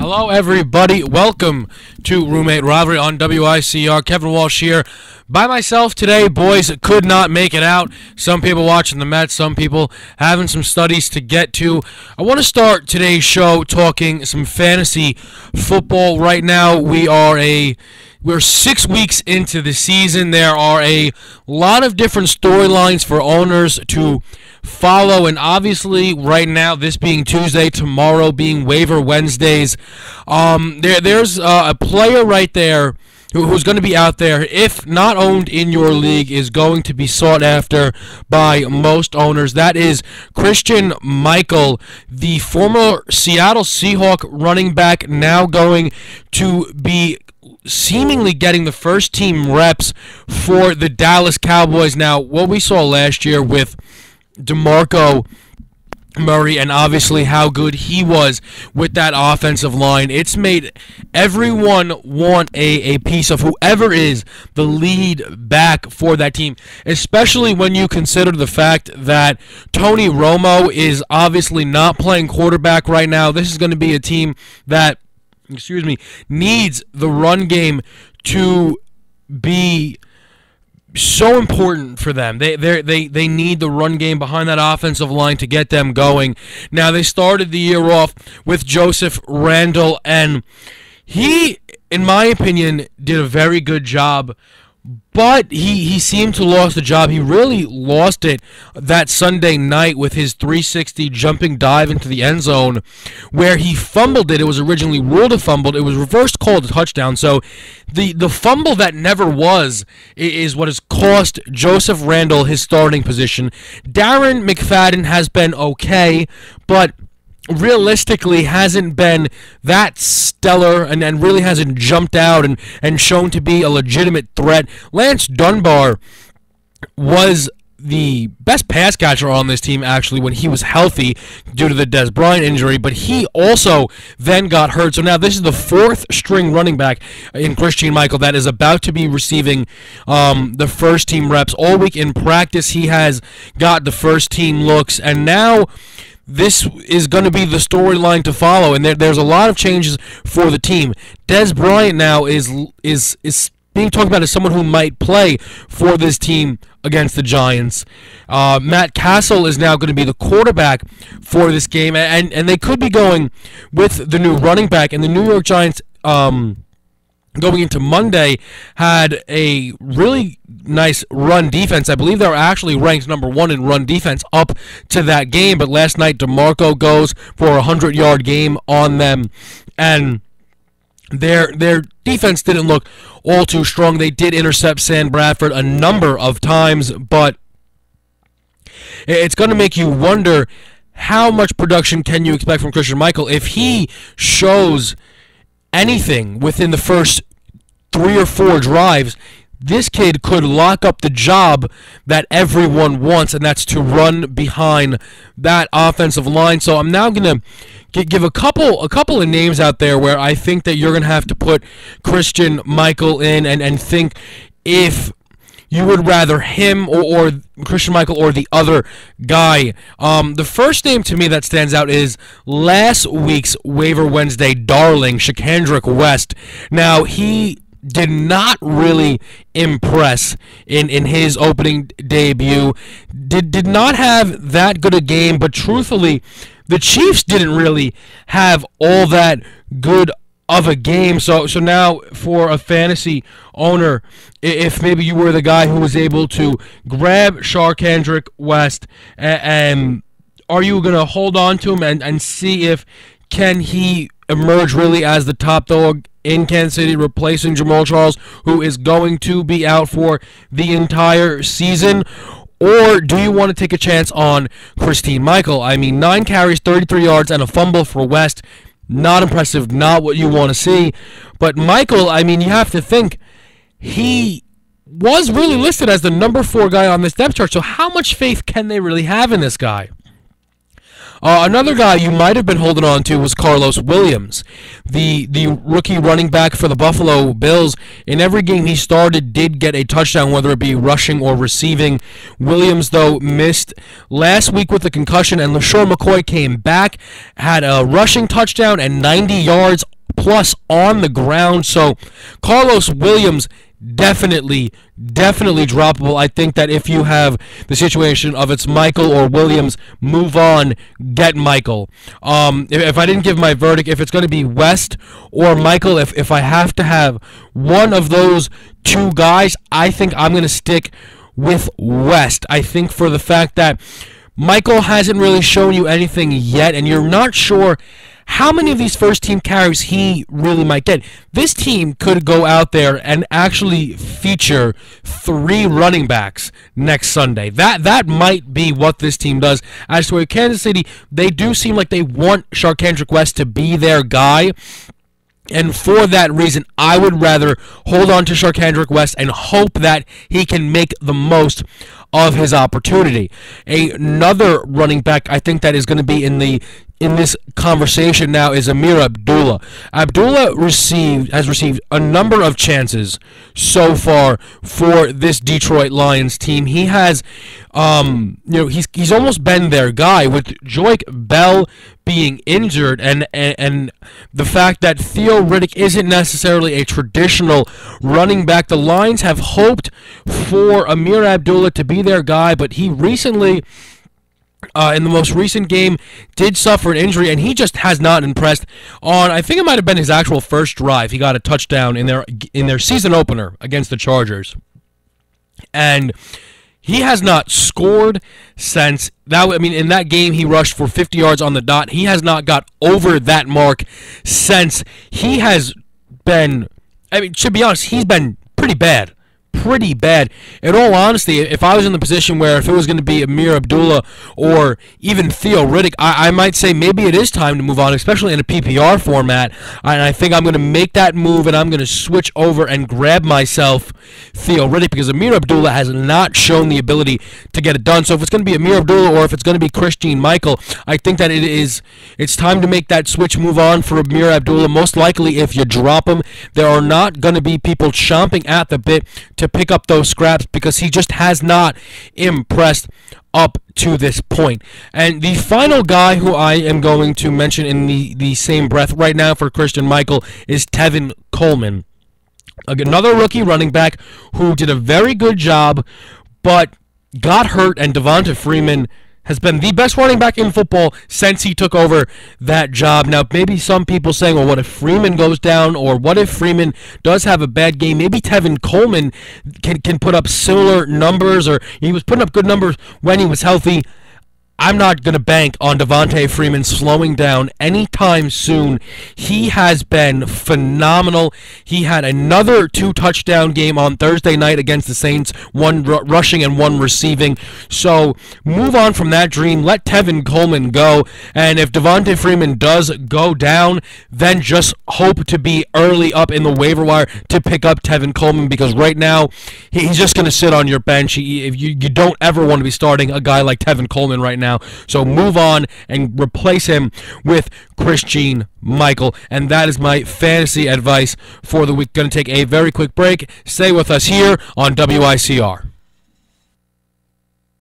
Hello, everybody. Welcome to Roommate Rivalry on WICR. Kevin Walsh here. By myself today, boys. Could not make it out. Some people watching the Mets, some people having some studies to get to. I want to start today's show talking some fantasy football. Right now, we're 6 weeks into the season. There are a lot of different storylines for owners to follow, and obviously right now, this being Tuesday, tomorrow being waiver Wednesdays, there's a player right there who's going to be out there, if not owned in your league, is going to be sought after by most owners. That is Christine Michael, the former Seattle Seahawk running back, now going to be seemingly getting the first team reps for the Dallas Cowboys. Now, what we saw last year with DeMarco Murray and obviously how good he was with that offensive line, it's made everyone want a piece of whoever is the lead back for that team, especially when you consider the fact that Tony Romo is obviously not playing quarterback right now. This is going to be a team that needs the run game to be so important for them. They need the run game behind that offensive line to get them going. Now, they started the year off with Joseph Randle, and he, in my opinion, did a very good job. But he seemed to lose the job. He really lost it that Sunday night with his 360 jumping dive into the end zone where he fumbled it. It was originally ruled a fumble. It was reversed called a touchdown. So the fumble that never was is what has cost Joseph Randle his starting position. Darren McFadden has been okay, but realistically hasn't been that stellar and really hasn't jumped out and shown to be a legitimate threat. Lance Dunbar was the best pass catcher on this team, actually, when he was healthy due to the Dez Bryant injury, but he also then got hurt. So now this is the fourth string running back in Christine Michael that is about to be receiving the first team reps. All week in practice, he has got the first team looks, and now this is going to be the storyline to follow, and there's a lot of changes for the team. Dez Bryant now is being talked about as someone who might play for this team against the Giants. Matt Castle is now going to be the quarterback for this game, and they could be going with the new running back, and the New York Giants going into Monday had a really nice run defense. I believe they were actually ranked number 1 in run defense up to that game, but last night DeMarco goes for a 100-yard game on them, and their defense didn't look all too strong. They did intercept Sam Bradford a number of times, but it's going to make you wonder how much production can you expect from Christine Michael if he shows anything within the first 3 or 4 drives. This kid could lock up the job that everyone wants, and that's to run behind that offensive line. So I'm now going to give a couple of names out there where I think that you're going to have to put Christine Michael in and think if you would rather him or Christine Michael or the other guy. The first name to me that stands out is last week's Waiver Wednesday darling, Shakandrick West. Now, he did not really impress in his opening debut. Did not have that good a game, but truthfully, the Chiefs didn't really have all that good of a game. So now for a fantasy owner, if maybe you were the guy who was able to grab Shakandrick West, and are you going to hold on to him and see if can he emerge really as the top dog in Kansas City, replacing Jamal Charles, who is going to be out for the entire season? Or do you want to take a chance on Christine Michael? I mean, 9 carries, 33 yards, and a fumble for West. Not impressive, not what you want to see. But Michael, I mean, you have to think, he was really listed as the number 4 guy on this depth chart, so how much faith can they really have in this guy? Another guy you might have been holding on to was Carlos Williams, the rookie running back for the Buffalo Bills. In every game he started, did get a touchdown, whether it be rushing or receiving. Williams, though, missed last week with a concussion, and LaShawn McCoy came back, had a rushing touchdown and 90 yards plus on the ground. So Carlos Williams definitely droppable. I think that if you have the situation of it's Michael or Williams, move on, get Michael. If I didn't give my verdict, if it's going to be West or Michael, if I have to have one of those two guys, I think I'm going to stick with West. I think for the fact that Michael hasn't really shown you anything yet, and you're not sure how many of these first-team carries he really might get. This team could go out there and actually feature 3 running backs next Sunday. That might be what this team does. As to Kansas City, they do seem like they want Charcandrick West to be their guy. And for that reason, I would rather hold on to Charcandrick West and hope that he can make the most of his opportunity. Another running back I think that is going to be in this conversation now is Ameer Abdullah. Abdullah has received a number of chances so far for this Detroit Lions team. He has, he's almost been their guy with Joique Bell being injured, and the fact that Theo Riddick isn't necessarily a traditional running back. The Lions have hoped for Ameer Abdullah to be their guy, but he recently, in the most recent game, did suffer an injury, and he just has not impressed. I think it might have been his actual first drive. He got a touchdown in their season opener against the Chargers, and he has not scored since that. I mean, in that game, he rushed for 50 yards on the dot. He has not got over that mark since. He has been, I mean, to be honest, he's been pretty bad. In all honesty, if I was in the position where if it was going to be Ameer Abdullah or even Theo Riddick, I might say maybe it is time to move on, especially in a PPR format. And I think I'm going to make that move, and I'm going to switch over and grab myself Theo Riddick, because Ameer Abdullah has not shown the ability to get it done. So if it's going to be Ameer Abdullah or if it's going to be Christine Michael, I think that it's time to make that switch, move on for Ameer Abdullah. Most likely, if you drop him, there are not going to be people chomping at the bit to pick up those scraps, because he just has not impressed up to this point. And the final guy who I am going to mention in the same breath right now for Christine Michael is Tevin Coleman. Another rookie running back who did a very good job, but got hurt, and Devonta Freeman has been the best running back in football since he took over that job. Now, maybe some people saying, well, what if Freeman goes down, or what if Freeman does have a bad game? Maybe Tevin Coleman can put up similar numbers, or he was putting up good numbers when he was healthy. I'm not going to bank on Devonta Freeman slowing down anytime soon. He has been phenomenal. He had another 2-touchdown game on Thursday night against the Saints, 1 rushing and 1 receiving. So move on from that dream. Let Tevin Coleman go. And if Devonta Freeman does go down, then just hope to be early up in the waiver wire to pick up Tevin Coleman, because right now he's just going to sit on your bench. You don't ever want to be starting a guy like Tevin Coleman right now. So move on and replace him with Christine Michael. And that is my fantasy advice for the week. Going to take a very quick break. Stay with us here on WICR.